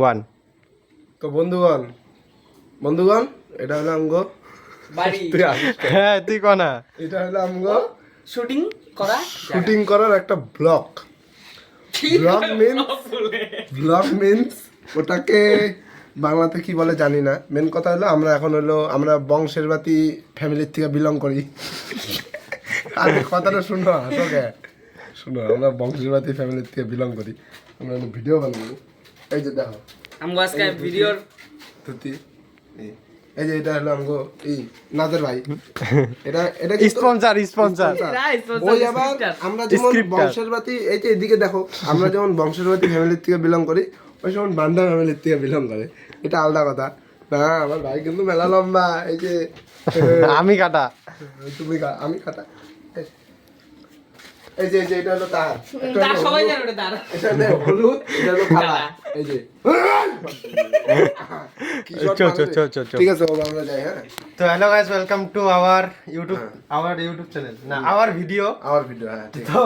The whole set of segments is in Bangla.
1 তো বন্ধুগণ বন্ধুগণ এটা হলো আমগো বাড়ি হ্যাঁ তুই কোনা এটা হলো আমগো শুটিং করা শুটিং করার একটা ব্লগ ব্লগ মিন্স ওটাকে বাংলাতে কি বলে জানি না। মেন কথা হলো আমরা বংশের বাতি ফ্যামিলির থেকে বিলং করি। আর কথাটা শুনো আসলে শুনো, আমরা বংশের বাতি ফ্যামিলির থেকে বিলং করি। আমরা ভিডিও বানাবো, এই যে দেখো আমগো আজকে ভিডিওর ধুতি, এই যে এটা হলো আমগো এই নাদের ভাই, এটা এটা কি স্পন্সর ওই আবার আমরা যেমন বংশের বাতি, এই যে এদিকে দেখো, আমরা যেমন বংশের বাতি ফ্যামিলির থেকে বিলং করি, ওই যেমন বান্দা ফ্যামিলির থেকে বিলং করে, এটা আলাদা কথা না। আমার ভাই কিন্তু মেলা লম্বা, এই যে আমি কাটা তুমি আমি কাটা, এই যে এটা হলো তার, তার সবাই জানে ওটা তার, এটা হলো হলুদ, এটা হলো কালা, এই যে ঠিক আছে আমরা যাই। হ্যাঁ তো hello guys, welcome to our YouTube channel না আওয়ার ভিডিও। হ্যাঁ ঠিক তো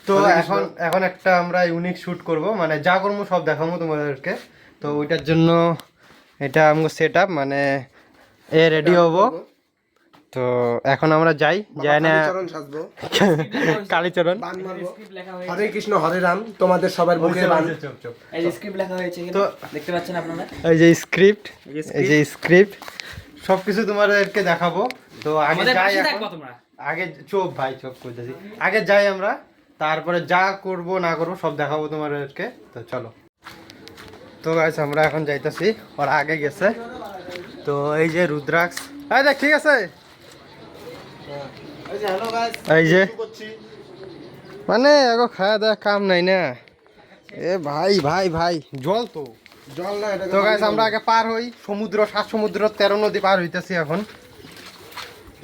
তো এখন একটা আমরা ইউনিক শুট করব, মানে যা করবো সব দেখাবো তোমাদেরকে। তো ওইটার জন্য এটা আমগো সেট আপ, মানে রেডি হবো। তো এখন আমরা যাই না চরণ সাজবো, কালীচরণ বান মারবো, স্ক্রিপ্ট লেখা হয়েছে, হরে কৃষ্ণ হরে রাম, তোমাদের সবার মুখে বান। এই যে স্ক্রিপ্ট লেখা হয়েছে তো দেখতে পাচ্ছেন আপনারা, এই যে স্ক্রিপ্ট সবকিছু তোমাদেরকে দেখাবো। তো আগে আমাদের যাই, পাশে এখন থাকবা তোমরা। আগে চোপ করতেছি, আগে যাই আমরা, তারপরে যা করব না করবো সব দেখাবো তোমাদেরকে। তো চলো। তো গাইস আমরা এখন যাইতাছি, ওরা আগে গেছে। তো এই যে রুদ্রাক্ষ, এই দেখ ঠিক আছে, এই যে মানে এখন খাওয়া দাওয়া কাম নাই না। এ ভাই জল তো জল না এটা। তো গাইস আমরা আগে পার হই সমুদ্র, 7 সমুদ্র 13 নদী পার হইতেছি এখন,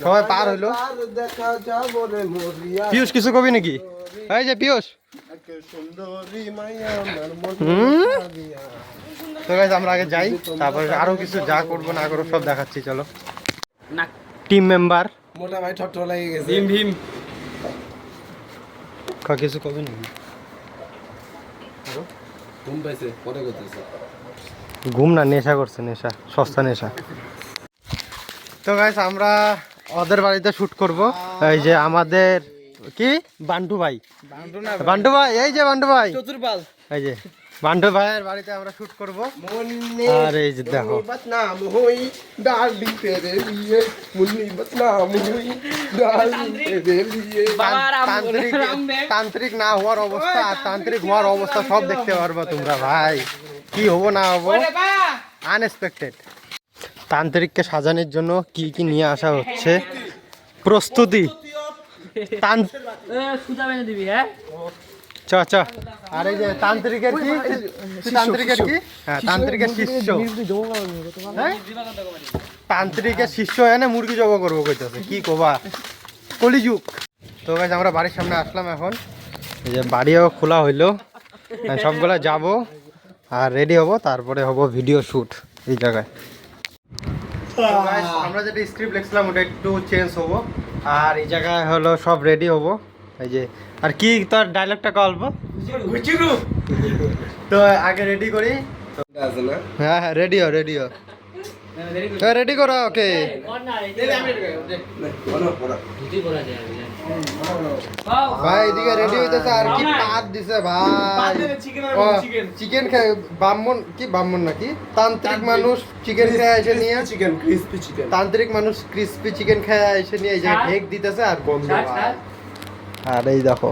সবাই পার হইলো। দেখা যাবো রে মরিয়া, পিয়ুষ কিছু কবি নাকি? এই যে পিয়ুষ, একে সুন্দরী মাইয়া আমার মন দিয়া। তো গাইস আমরা আগে যাই, তারপরে আরো কিছু যা করবো না করবো সব দেখাচ্ছি। চলো। না টিম মেম্বার মোটা ভাই ঠট লাগে গেছে। ভীম কিছু কবি নাকি? ঘুম পাইছে পরে করতেছে। ঘুম না, নেশা করছে, নেশা, সস্তা নেশা। তো গাইস আমরা ওদের বাড়িতে শুট করব। এই যে আমাদের কি বান্টু ভাই, এই যে বান্টু ভাই, চতুর্পাল, এই যে বান্টু ভাইয়ের বাড়িতে আমরা শুট করব। আর এই যে দেখো बदनाम हुई डार्लिंग तेरे लिए, मुन्नी बदनाम हुई डार्लिंग तेरे लिए। বাবা রাম তান্ত্রিক রাম বে তান্ত্রিক না হওয়ার অবস্থা আর তান্ত্রিক হওয়ার অবস্থা সব দেখতে পারবা তোমরা ভাই, কি হবো না হবো আনএক্সপেক্টেড। তান্ত্রিককে সাজানোর জন্য কি কি নিয়ে আসা হচ্ছে, প্রস্তুতি। সুজা বেঁধে দিবি। হ্যাঁ চ আর এই যে তান্ত্রিকের কি, হ্যাঁ তান্ত্রিকের শিষ্য, হ্যাঁ? তান্ত্রিকের শিষ্য এনে মুরগি জব করবো কইতেছে, কি কবা কলিযুগ। তো গাইস আমরা বাড়ির সামনে আসলাম এখন, এই যে বাড়িও খোলা হইলো, সবগুলা যাব আর রেডি হব, তারপরে হব ভিডিও শুট এই জায়গায়। তো guys, আমরা যেটা স্ক্রিপ্ট লিখছিলাম ওটা একটু চেঞ্জ হবো, আর এই জায়গায় হলো সব রেডি হবো। এই যে আর কি তোর ডায়লগটা বলবো, তো আগে রেডি করি। আছে না হ্যাঁ রেডিও রেডি করো, ওকে ভাই এদিকে রেডি হইতেছে। আর কি পাত দিছে ভাই, চিকেন খায় ব্রাহ্মণ, কি ব্রাহ্মণ নাকি তান্ত্রিক মানুষ চিকেন খায় এসে নিয়ে, চিকেন ক্রিসপি চিকেন, তান্ত্রিক মানুষ ক্রিসপি চিকেন খায় এসে নিয়ে এই যে ঢেক দিতেছে আর গন্ধ ভাই। আর এই দেখো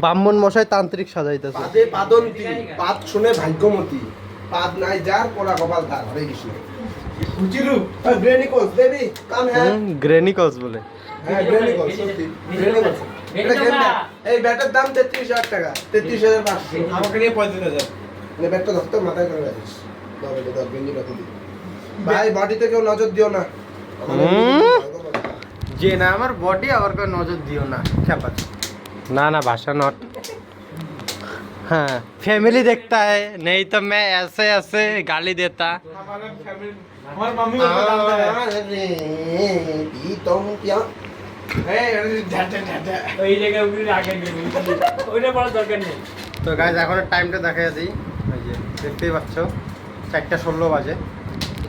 ব্রাহ্মণ মশাই তান্ত্রিক সাজাইতেছে। পাদে পাদন্তি, পাদ শুনে ভাগ্যমতী, পাদ নাই যার পড়া কপাল তার। হরে কৃষ্ণ। বুঝিরু গ্রেনিকোস বেবি কাম হ্যাঁ, গ্রেনিকলস বলে, হ্যাঁ গ্রেনিকোস সত্যি গ্রেনিকোস। এটা গেমটা, এই ব্যাটের দাম 33,000 টাকা, 33,500। আমাকে নিয়ে 35,000। এই ব্যাটটা ধরতে মাথায় করে রাখিস, দাও এটা দাও, গেঞ্জিটা খুলি ভাই, বডিতে কেউ নজর দিও না। যে না আমার বডি আবার কেউ নজর দিও না, খেপাচ না ভাষা নট। हाँ फैमिली देखता है, नहीं तो मैं ऐसे ऐसे गाली देता। हमारी मम्मी को बताता है तुम क्या ওই জায়গায় উনি আগে নেবেন ওইটা বড় দরকার নেই। তো গাইস এখন টাইমটা দেখা দিই, এই যে দেখতেই পাচ্ছ 4:16 বাজে,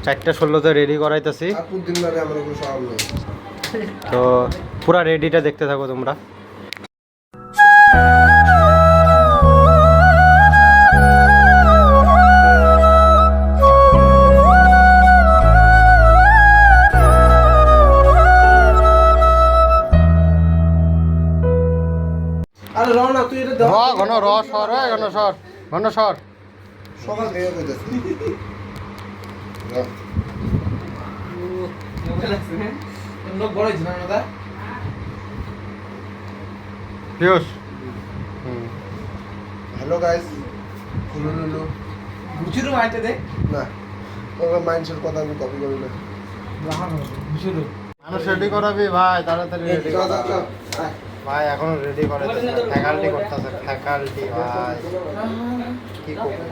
4:16-তে রেডি করাইতেছি। আর দিন ধরে আমার কোনো স্বভাব নেই। তো পুরা রেডিটা দেখতে থাকো তোমরা। আরে র না তুই এটা ঘন র সর ঘন সর। সকাল থেকে কইতাছি পিয়ুষ হ্যালো গাইস লুলু বুঝুরু মাইতে দে না ওর মাইন্ডসেট কথা আমি কপি করি না মানুষ রেডি করাবি ভাই, তাড়াতাড়ি রেডি চল করা চল আয়। ভাই, এখনো রেডি করাইতেছে, ফ্যাকাল্টি করতেছে, ফ্যাকাল্টি ভাই কি করবো,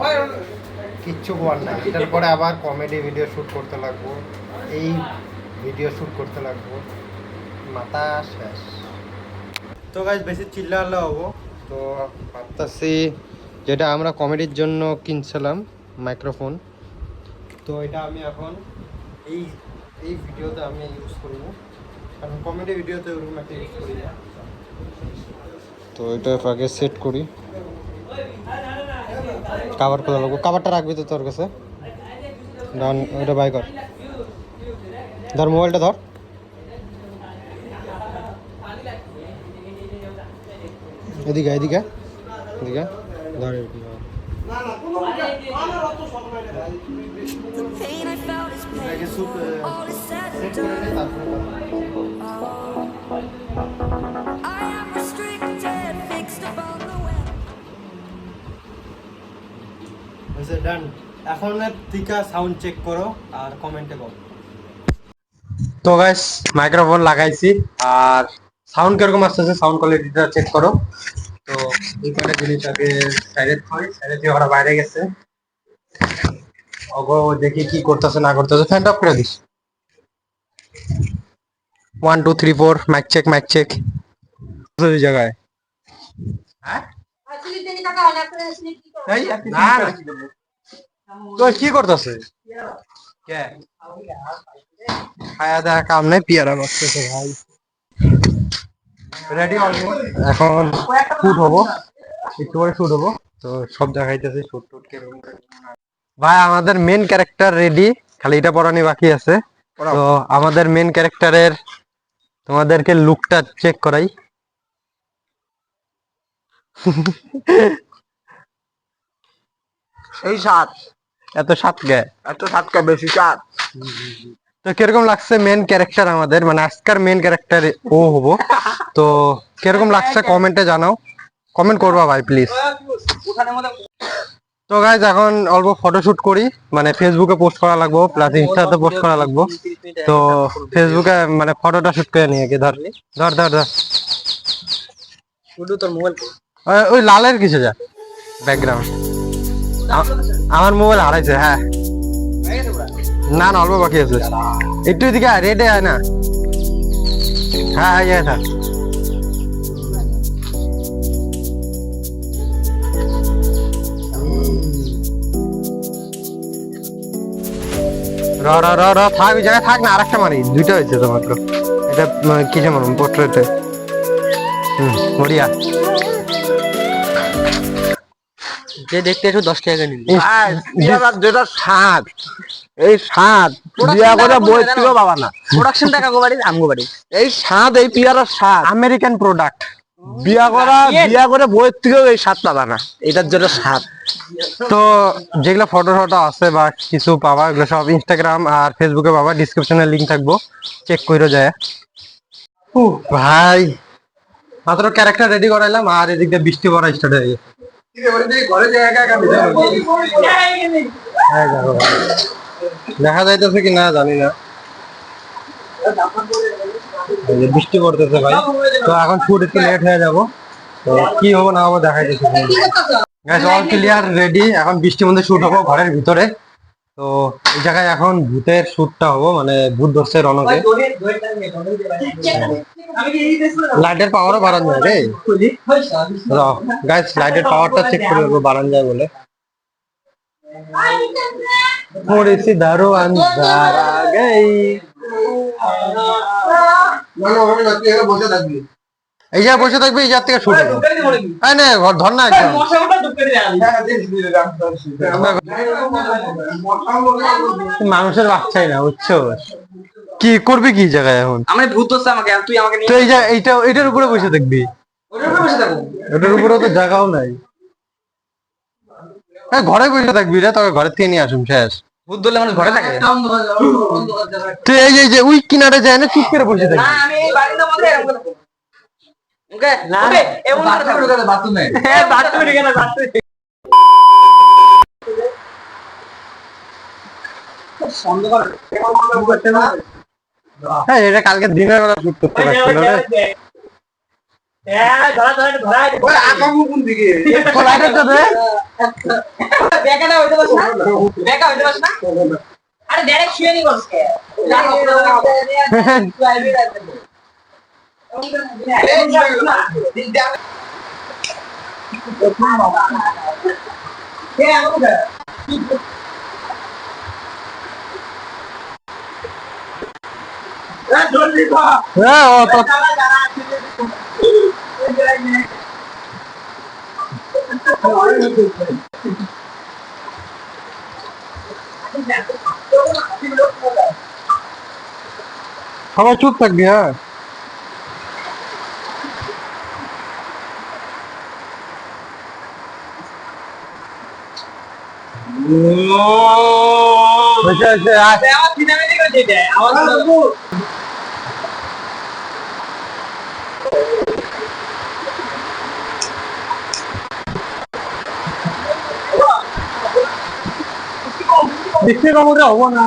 কিচ্ছু করার নাই। এটার পরে আবার কমেডি ভিডিও শ্যুট করতে লাগবো, এই ভিডিও শ্যুট করতে লাগবো, মাথা শেষ। তো গাইজ বেশি চিল্লা হবো, তো ভাবতেছি যেটা আমরা কমেডির জন্য কিনছিলাম মাইক্রোফোন, তো এটা আমি এখন এই এই ভিডিওতে আমি ইউজ করবো, কারণ কমেডি ভিডিওতে ওরকম একটা ইউজ করি না। তো এটা আগে সেট করি, কাভার করে লাগবো। কাভারটা রাখবি তো তোর কাছে, ডান ওইটা বাই কর, ধর মোবাইলটা ধর। এদিকে এদিকে এদিকে ধর, The pain I felt is pain. All is said and done. I am restricted, fixed upon the web. ডান। এখন টিকা সাউন্ড চেক করো আর কমেন্টে বলো। তো গাইস মাইক্রোফোন লাগাইছি আর সাউন্ড কিরকম আসতেছে, সাউন্ড কোয়ালিটিটা চেক করো। তো এই কটা জিনিস আগে সাইডে থই, সাইডে দিয়ে ওরা বাইরে গেছে, ওগো দেখি কি করতেছে না করতেছে। ফ্যানটা অফ করে দিস। 1 2 3 4 মাইক চেক ওই জায়গায়। হ্যাঁ তো কি করতেছে কে খায়া দেখা কাম নাই, পিয়ারা বাজতেছে ভাই। রেডি এখন শুট হবো, একটু পরে শুট হবো। তো সব দেখাইতেছি শুট টুট কেরকম ভাই। আমাদের মেন ক্যারেক্টার রেডি, খালি এটা পড়ানি বাকি আছে। তো আমাদের মেন ক্যারেক্টারের তোমাদেরকে লুকটা চেক করাই। এই সাত এত সাত গে, এত সাত কা বেশি সাত। তো কিরকম লাগছে মেন ক্যারেক্টার আমাদের, মানে আজকের মেন ক্যারেক্টার ও হবো। তো কিরকম লাগছে কমেন্টে জানাও, কমেন্ট করবা ভাই প্লিজ। তো গাইজ এখন অল্প ফটোশুট করি, মানে ফেসবুকে পোস্ট করা লাগবো, প্লাস ইনস্টাতে পোস্ট করা লাগবো। তো ফেসবুকে মানে ফটোটা শুট করে নিয়ে গিয়ে ধর ধর ধর ধর তোর মোবাইল ওই লালের কিছু যা ব্যাকগ্রাউন্ড। আমার মোবাইল হারাইছে। হ্যাঁ না না অল্প বাকি আছে, একটু এদিকে রেডে হয় না। হ্যাঁ হ্যাঁ থাক। র র র র থাক, ওই জায়গায় থাক না, আরেকটা মারি, দুইটা হয়েছে তো মাত্র। এটা কিসে মারুন, পোর্ট্রেটে। বড়িয়া যে দেখতে একটু 10 টাকা নিবি। যেটা সাত, এই সাত বিয়া করে বই থেকে বাবা না, প্রোডাকশন টাকা গো বাড়ি আমগো বাড়ি। এই সাত, এই পিয়ারার সাত আমেরিকান প্রোডাক্ট। বিয়া করে বইয়ের থেকেও এই সাত পাবা না, এটার জন্য সাত। তো যেগুলো ফটো আছে বা কিছু পাবা, এগুলো সব ইনস্টাগ্রাম আর ফেসবুকে পাবা, ডিসক্রিপশনে লিংক থাকবো, চেক করে যায়। ভাই মাত্র ক্যারেক্টার রেডি করাইলাম আর এদিক দিয়ে বৃষ্টি পড়া স্টার্ট হয়ে গেছে। দেখা যাইতেছে কি না জানি না, বৃষ্টি পড়তেছে ভাই। তো এখন শুট একটু লেট হয়ে যাবো, তো কি হবো না হবো দেখাইতেছে। অল ক্লিয়ার রেডি, এখন বৃষ্টির মধ্যে শুট হবো ঘরের ভিতরে। তো এই জায়গায় এখন ভূতের শুটটা হবো, মানে ভূত ধরছে রণকে। লাইটের পাওয়ারও বাড়ানো যায় রে, গাইস লাইটের পাওয়ারটা চেক করে দেবো বাড়ানো যায় বলে। थोड़ी सी दारू अंदर आ गई। না না হবে না, তুই এখানে বসে থাকবি। এই যা বসে থাকবি, এই যার থেকে শুরু করবো। এই নে ঘর ধর না একদম। মানুষের বাচ্চাই না, বুঝছো? কি করবি কি জায়গায় এখন? আমার ভূত ধরছে আমাকে, আর তুই আমাকে নিয়ে তো এই যা এইটার উপরে বসে থাকবি। ওটার উপরে বসে থাকো। ওটার উপরে তো জায়গাও নাই। হ্যাঁ ঘরে বসে থাকবি রে, তবে ঘরের থেকে নিয়ে আসুন শেষ। ভূত ধরলে মানুষ ঘরে থাকে। তুই এই যে ওই কিনারে যায় না, চুপ করে বসে না থাকবি। আমি এই বাড়িতে মধ্যে এরকম করে থাকবো। ওকে না এমন করে থাকবো। বাথরুমে হ্যাঁ বাথরুমে ঢুকে না, বাথরুমে। হ্যাঁ এটা কালকে দিনের বেলা শুট করতে পারছিল রে। হ্যাঁ ধরা ধরা ধরা। ওই আকামু কোন দিকে? লাইটারটা দে। দেখা না হইতে পারছ না, দেখা হইতে পারছ না। আরে ডাইরেক্ট শুয়ে নি বসকে। হ্যাঁ ও তো সবাই চুপ থাকবি। হ্যাঁ বসে আছে আয়। আমার সিনেমেটিক হচ্ছে এটা। আমার বৃষ্টি কমকে হবো না।